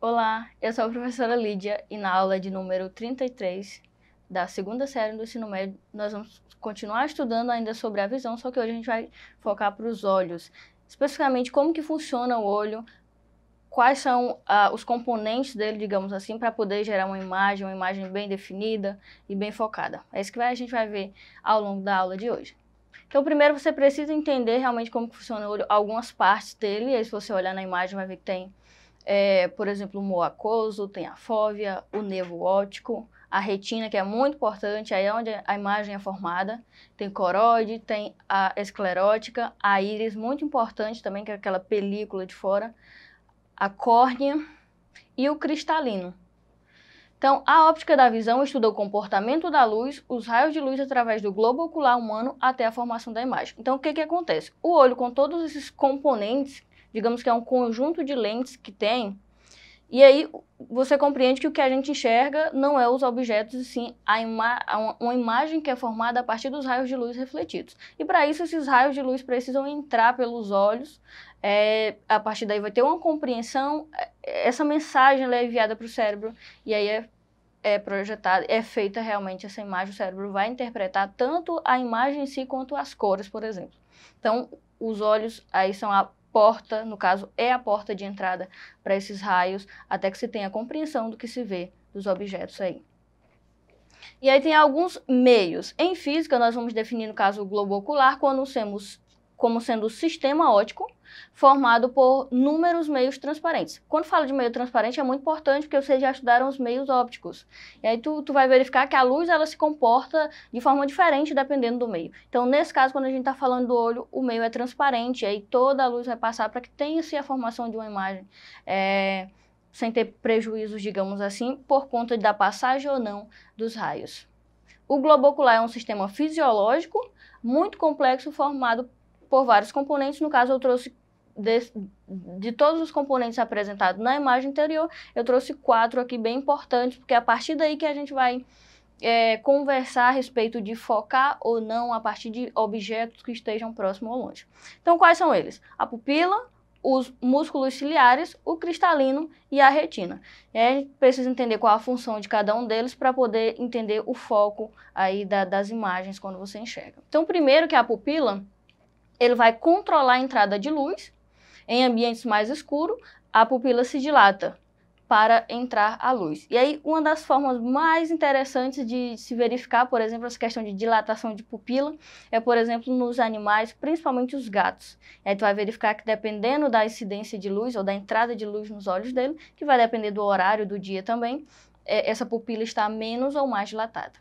Olá, eu sou a professora Lídia e na aula de número 33 da segunda série do ensino médio, nós vamos continuar estudando ainda sobre a visão, só que hoje a gente vai focar para os olhos. Especificamente como que funciona o olho, quais são os componentes dele, digamos assim, para poder gerar uma imagem bem definida e bem focada. É isso que a gente vai ver ao longo da aula de hoje. Então, primeiro você precisa entender realmente como que funciona o olho, algumas partes dele, e aí se você olhar na imagem vai ver que tem por exemplo, o momo aquoso, tem a fóvea, o nervo óptico, a retina, que é muito importante, aí é onde a imagem é formada, tem coroide, tem a esclerótica, a íris, muito importante também, que é aquela película de fora, a córnea e o cristalino. Então, a óptica da visão estuda o comportamento da luz, os raios de luz através do globo ocular humano até a formação da imagem. Então, o que acontece? O olho, com todos esses componentes, digamos que é um conjunto de lentes que tem, e aí você compreende que o que a gente enxerga não é os objetos, e sim uma imagem que é formada a partir dos raios de luz refletidos. E para isso, esses raios de luz precisam entrar pelos olhos, a partir daí vai ter uma compreensão, essa mensagem ela é enviada para o cérebro, e aí é projetada, é feita realmente essa imagem, o cérebro vai interpretar tanto a imagem em si quanto as cores, por exemplo. Então, os olhos aí são a porta, no caso, é a porta de entrada para esses raios, até que se tenha compreensão do que se vê dos objetos aí. E aí tem alguns meios. Em física, nós vamos definir, no caso, o globo ocular como sendo o sistema óptico formado por números meios transparentes. Quando fala de meio transparente é muito importante porque vocês já estudaram os meios ópticos. E aí tu vai verificar que a luz ela se comporta de forma diferente dependendo do meio. Então, nesse caso, quando a gente está falando do olho, o meio é transparente, e aí toda a luz vai passar para que tenha-se a formação de uma imagem sem ter prejuízos, digamos assim, por conta da passagem ou não dos raios. O globo ocular é um sistema fisiológico muito complexo formado por vários componentes. No caso, eu trouxe de todos os componentes apresentados na imagem anterior, eu trouxe 4 aqui bem importantes, porque é a partir daí que a gente vai conversar a respeito de focar ou não a partir de objetos que estejam próximos ou longe. Então, quais são eles? A pupila, os músculos ciliares, o cristalino e a retina. E aí a gente precisa entender qual a função de cada um deles para poder entender o foco aí das imagens quando você enxerga. Então, primeiro que a pupila, ele vai controlar a entrada de luz. Em ambientes mais escuros, a pupila se dilata para entrar a luz. E aí, uma das formas mais interessantes de se verificar, por exemplo, essa questão de dilatação de pupila, é, por exemplo, nos animais, principalmente os gatos. E aí tu vai verificar que dependendo da incidência de luz ou da entrada de luz nos olhos dele, que vai depender do horário do dia também, essa pupila está menos ou mais dilatada.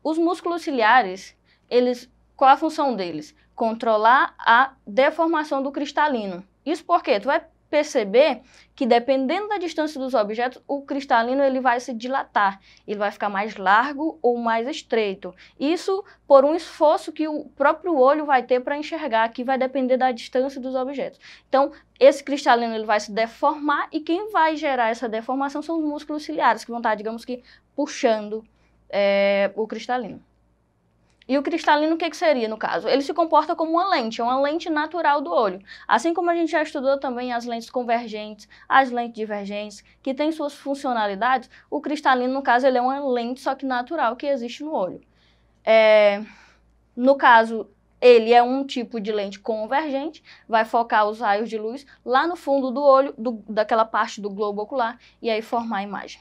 Os músculos ciliares, qual a função deles? Controlar a deformação do cristalino. Isso porque tu vai perceber que dependendo da distância dos objetos, o cristalino ele vai se dilatar, ele vai ficar mais largo ou mais estreito. Isso por um esforço que o próprio olho vai ter para enxergar, que vai depender da distância dos objetos. Então, esse cristalino ele vai se deformar e quem vai gerar essa deformação são os músculos ciliares, que vão estar, digamos que, puxando o cristalino. E o cristalino, o que seria no caso? Ele se comporta como uma lente natural do olho. Assim como a gente já estudou também as lentes convergentes, as lentes divergentes, que têm suas funcionalidades, o cristalino, no caso, ele é uma lente só que natural que existe no olho. No caso, ele é um tipo de lente convergente, vai focar os raios de luz lá no fundo do olho, daquela parte do globo ocular, e aí formar a imagem.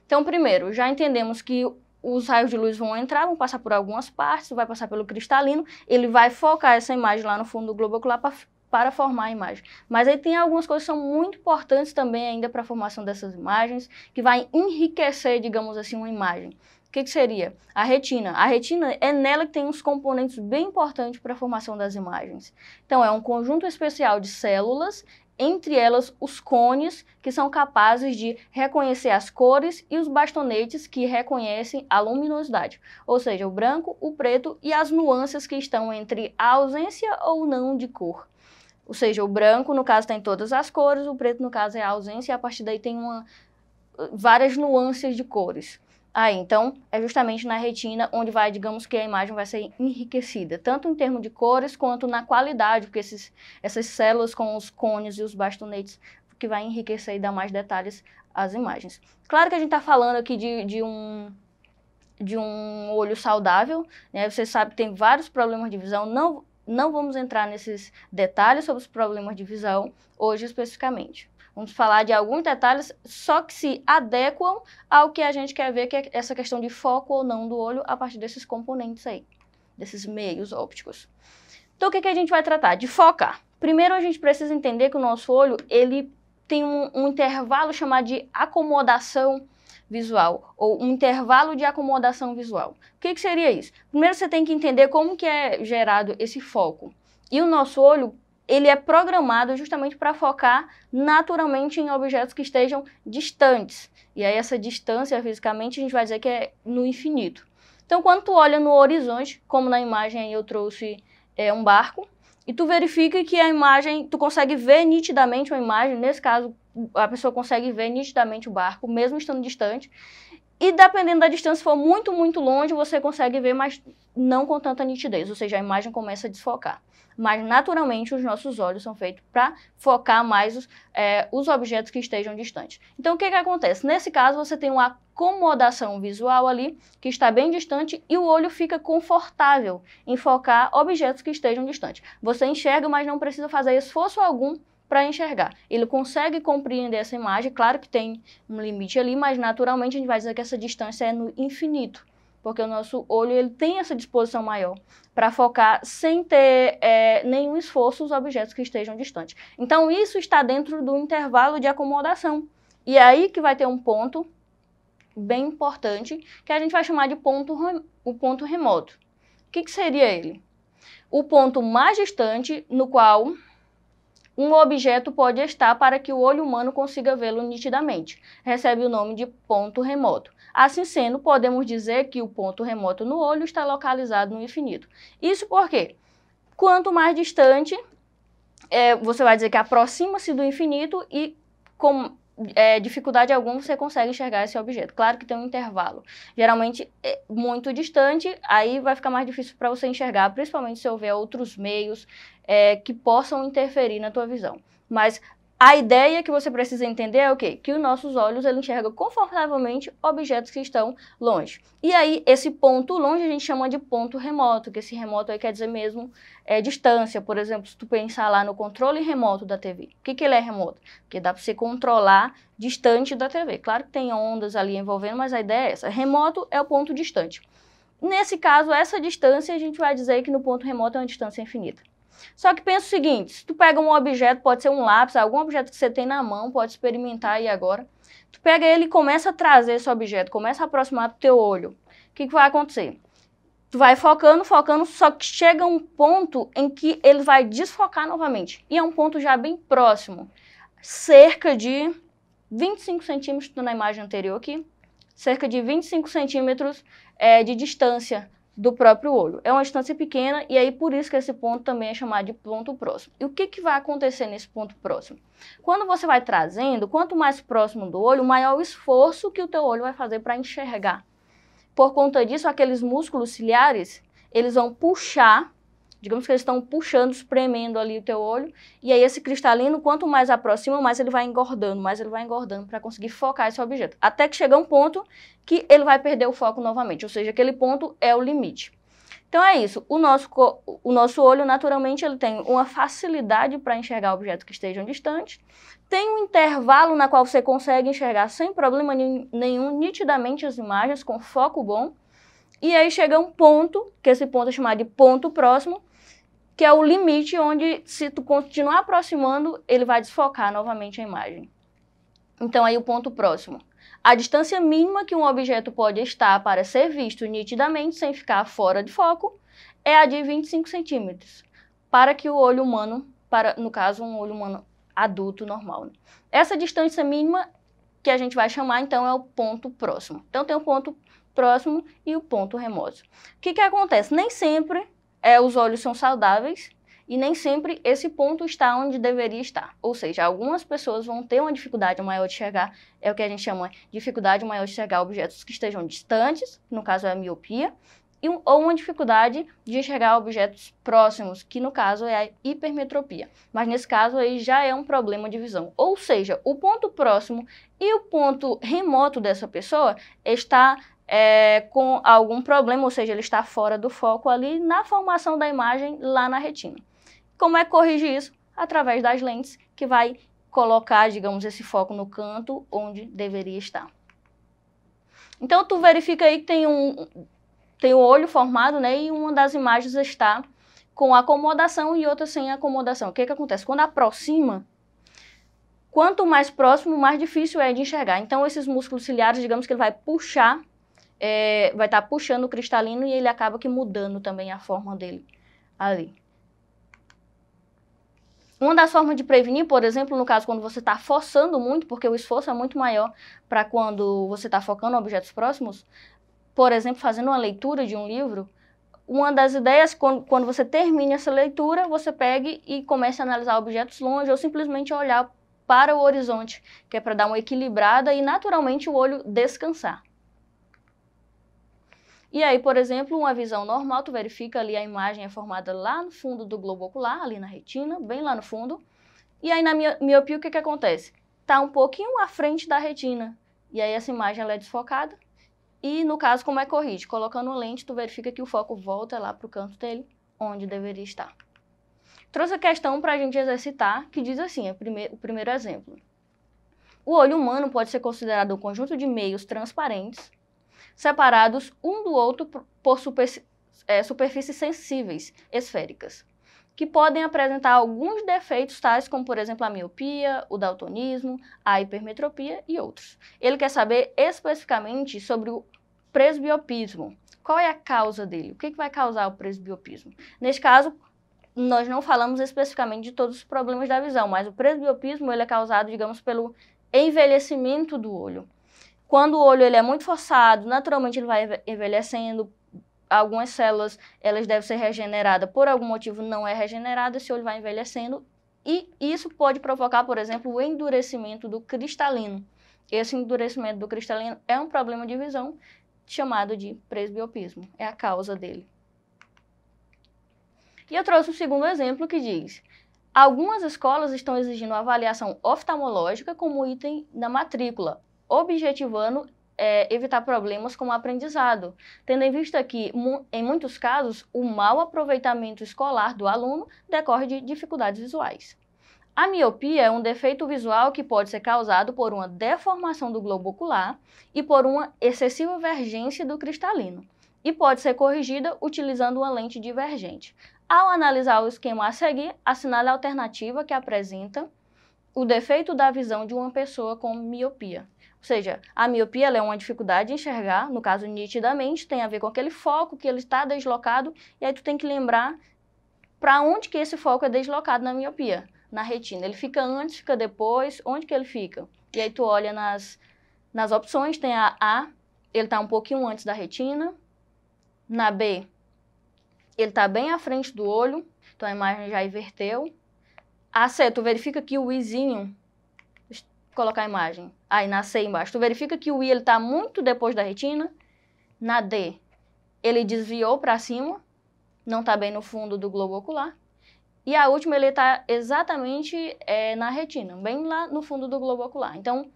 Então, primeiro, já entendemos que os raios de luz vão entrar, vão passar por algumas partes, vai passar pelo cristalino, ele vai focar essa imagem lá no fundo do globo ocular para formar a imagem. Mas aí tem algumas coisas que são muito importantes também ainda para a formação dessas imagens, que vai enriquecer, digamos assim, uma imagem. O que seria? A retina. A retina é nela que tem uns componentes bem importantes para a formação das imagens. Então, é um conjunto especial de células, entre elas os cones, que são capazes de reconhecer as cores, e os bastonetes, que reconhecem a luminosidade, ou seja, o branco, o preto e as nuances que estão entre a ausência ou não de cor. Ou seja, o branco, no caso, tem todas as cores, o preto, no caso, é a ausência, e a partir daí tem várias nuances de cores. Então, é justamente na retina onde vai, digamos que a imagem vai ser enriquecida, tanto em termos de cores quanto na qualidade, porque essas células com os cones e os bastonetes que vai enriquecer e dar mais detalhes as imagens. Claro que a gente está falando aqui de um olho saudável, né? Você sabe que tem vários problemas de visão, não vamos entrar nesses detalhes sobre os problemas de visão hoje especificamente. Vamos falar de alguns detalhes, só que se adequam ao que a gente quer ver, que é essa questão de foco ou não do olho a partir desses componentes aí, desses meios ópticos. Então, o que a gente vai tratar? De focar. Primeiro, a gente precisa entender que o nosso olho, ele tem um intervalo chamado de acomodação visual, ou um intervalo de acomodação visual. O que seria isso? Primeiro, você tem que entender como que é gerado esse foco. E o nosso olho, ele é programado justamente para focar naturalmente em objetos que estejam distantes. E aí essa distância, fisicamente, a gente vai dizer que é no infinito. Então, quando tu olha no horizonte, como na imagem aí eu trouxe um barco, e tu verifica que a imagem, tu consegue ver nitidamente uma imagem, nesse caso, a pessoa consegue ver nitidamente o barco, mesmo estando distante. E dependendo da distância, se for muito, muito longe, você consegue ver, mas não com tanta nitidez, ou seja, a imagem começa a desfocar. Mas, naturalmente, os nossos olhos são feitos para focar mais os objetos que estejam distantes. Então, o que acontece? Nesse caso, você tem uma acomodação visual ali, que está bem distante, e o olho fica confortável em focar objetos que estejam distantes. Você enxerga, mas não precisa fazer esforço algum para enxergar. Ele consegue compreender essa imagem, claro que tem um limite ali, mas naturalmente a gente vai dizer que essa distância é no infinito, porque o nosso olho ele tem essa disposição maior para focar sem ter nenhum esforço os objetos que estejam distantes. Então isso está dentro do intervalo de acomodação. E é aí que vai ter um ponto bem importante, que a gente vai chamar de o ponto remoto. O que seria ele? O ponto mais distante no qual um objeto pode estar para que o olho humano consiga vê-lo nitidamente. Recebe o nome de ponto remoto. Assim sendo, podemos dizer que o ponto remoto no olho está localizado no infinito. Isso porque, quanto mais distante, você vai dizer que aproxima-se do infinito e com dificuldade alguma você consegue enxergar esse objeto. Claro que tem um intervalo. Geralmente, muito distante, aí vai ficar mais difícil para você enxergar, principalmente se houver outros meios que possam interferir na tua visão. Mas a ideia que você precisa entender é o quê? Que os nossos olhos ele enxergam confortavelmente objetos que estão longe. E aí, esse ponto longe a gente chama de ponto remoto, que esse remoto aí quer dizer mesmo distância. Por exemplo, se tu pensar lá no controle remoto da TV. O que ele é remoto? Porque dá para você controlar distante da TV. Claro que tem ondas ali envolvendo, mas a ideia é essa. Remoto é o ponto distante. Nesse caso, essa distância a gente vai dizer que no ponto remoto é uma distância infinita. Só que pensa o seguinte, se tu pega um objeto, pode ser um lápis, algum objeto que você tem na mão, pode experimentar aí agora. Tu pega ele e começa a trazer esse objeto, começa a aproximar do teu olho. O que vai acontecer? Tu vai focando, só que chega um ponto em que ele vai desfocar novamente. E é um ponto já bem próximo, cerca de 25 centímetros na imagem anterior aqui, cerca de 25 centímetros de distância do próprio olho. É uma distância pequena e aí por isso que esse ponto também é chamado de ponto próximo. E o que vai acontecer nesse ponto próximo? Quando você vai trazendo, quanto mais próximo do olho, maior o esforço que o teu olho vai fazer para enxergar. Por conta disso, aqueles músculos ciliares, eles vão puxar, digamos que eles estão puxando, espremendo ali o teu olho, e aí esse cristalino, quanto mais aproxima, mais ele vai engordando para conseguir focar esse objeto. Até que chega um ponto que ele vai perder o foco novamente, ou seja, aquele ponto é o limite. Então é isso, o nosso olho, naturalmente, ele tem uma facilidade para enxergar objetos que estejam distantes, tem um intervalo na qual você consegue enxergar sem problema nenhum, nitidamente as imagens, com foco bom, e aí chega um ponto, que esse ponto é chamado de ponto próximo, que é o limite onde, se tu continuar aproximando, ele vai desfocar novamente a imagem. Então, aí o ponto próximo. A distância mínima que um objeto pode estar para ser visto nitidamente, sem ficar fora de foco, é a de 25 centímetros, para que o olho humano, no caso, um olho humano adulto normal. Né? Essa distância mínima que a gente vai chamar, então, é o ponto próximo. Então, tem o ponto próximo e o ponto remoto. O que acontece? Nem sempre os olhos são saudáveis e nem sempre esse ponto está onde deveria estar. Ou seja, algumas pessoas vão ter uma dificuldade maior de enxergar, é o que a gente chama de dificuldade maior de enxergar objetos que estejam distantes, no caso é a miopia, ou uma dificuldade de enxergar objetos próximos, que no caso é a hipermetropia. Mas nesse caso aí já é um problema de visão. Ou seja, o ponto próximo e o ponto remoto dessa pessoa está com algum problema, ou seja, ele está fora do foco ali na formação da imagem lá na retina. Como é que corrige isso? Através das lentes, que vai colocar, digamos, esse foco no canto onde deveria estar. Então, tu verifica aí que tem o olho formado, né, e uma das imagens está com acomodação e outra sem acomodação. O que acontece? Quando aproxima, quanto mais próximo, mais difícil é de enxergar. Então, esses músculos ciliares, digamos que ele vai puxar, vai estar puxando o cristalino e ele acaba que mudando também a forma dele ali. Uma das formas de prevenir, por exemplo, no caso quando você está forçando muito, porque o esforço é muito maior para quando você está focando em objetos próximos, por exemplo, fazendo uma leitura de um livro, uma das ideias, quando você termina essa leitura, você pegue e comece a analisar objetos longe ou simplesmente olhar para o horizonte, que é para dar uma equilibrada e naturalmente o olho descansar. E aí, por exemplo, uma visão normal, tu verifica ali a imagem é formada lá no fundo do globo ocular, ali na retina, bem lá no fundo. E aí na miopia o que acontece? Está um pouquinho à frente da retina. E aí essa imagem ela é desfocada. E no caso, como é que corrige? Colocando lente, tu verifica que o foco volta lá para o canto dele, onde deveria estar. Trouxe a questão para a gente exercitar, que diz assim, o primeiro exemplo. O olho humano pode ser considerado um conjunto de meios transparentes, separados um do outro por superfícies sensíveis, esféricas, que podem apresentar alguns defeitos, tais como, por exemplo, a miopia, o daltonismo, a hipermetropia e outros. Ele quer saber especificamente sobre o presbiopismo. Qual é a causa dele? O que vai causar o presbiopismo? Neste caso, nós não falamos especificamente de todos os problemas da visão, mas o presbiopismo ele é causado, digamos, pelo envelhecimento do olho. Quando o olho ele é muito forçado, naturalmente ele vai envelhecendo, algumas células elas devem ser regeneradas, por algum motivo não é regenerada, esse olho vai envelhecendo e isso pode provocar, por exemplo, o endurecimento do cristalino. Esse endurecimento do cristalino é um problema de visão chamado de presbiopismo, é a causa dele. E eu trouxe um segundo exemplo que diz: algumas escolas estão exigindo avaliação oftalmológica como item da matrícula, objetivando evitar problemas como aprendizado, tendo em vista que, em muitos casos, o mau aproveitamento escolar do aluno decorre de dificuldades visuais. A miopia é um defeito visual que pode ser causado por uma deformação do globo ocular e por uma excessiva vergência do cristalino, e pode ser corrigida utilizando uma lente divergente. Ao analisar o esquema a seguir, assinale a alternativa que apresenta o defeito da visão de uma pessoa com miopia. Ou seja, a miopia ela é uma dificuldade de enxergar, no caso nitidamente, tem a ver com aquele foco que ele está deslocado, e aí tu tem que lembrar para onde que esse foco é deslocado na miopia, na retina. Ele fica antes, fica depois, onde que ele fica? E aí tu olha nas opções, tem a A, ele está um pouquinho antes da retina, na B, ele está bem à frente do olho, então a imagem já inverteu. A C, tu verifica que o Izinho, colocar a imagem, aí na C embaixo, tu verifica que o I está muito depois da retina. Na D, ele desviou para cima, não está bem no fundo do globo ocular. E a última, ele está exatamente na retina, bem lá no fundo do globo ocular. Então,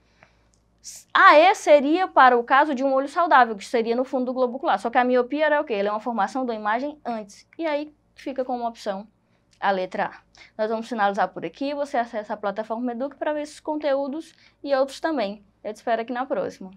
a E seria para o caso de um olho saudável, que seria no fundo do globo ocular. Só que a miopia era o quê? Ele é uma formação da imagem antes. E aí fica como opção a letra A. Nós vamos finalizar por aqui. Você acessa a plataforma Eduque para ver esses conteúdos e outros também. Eu te espero aqui na próxima.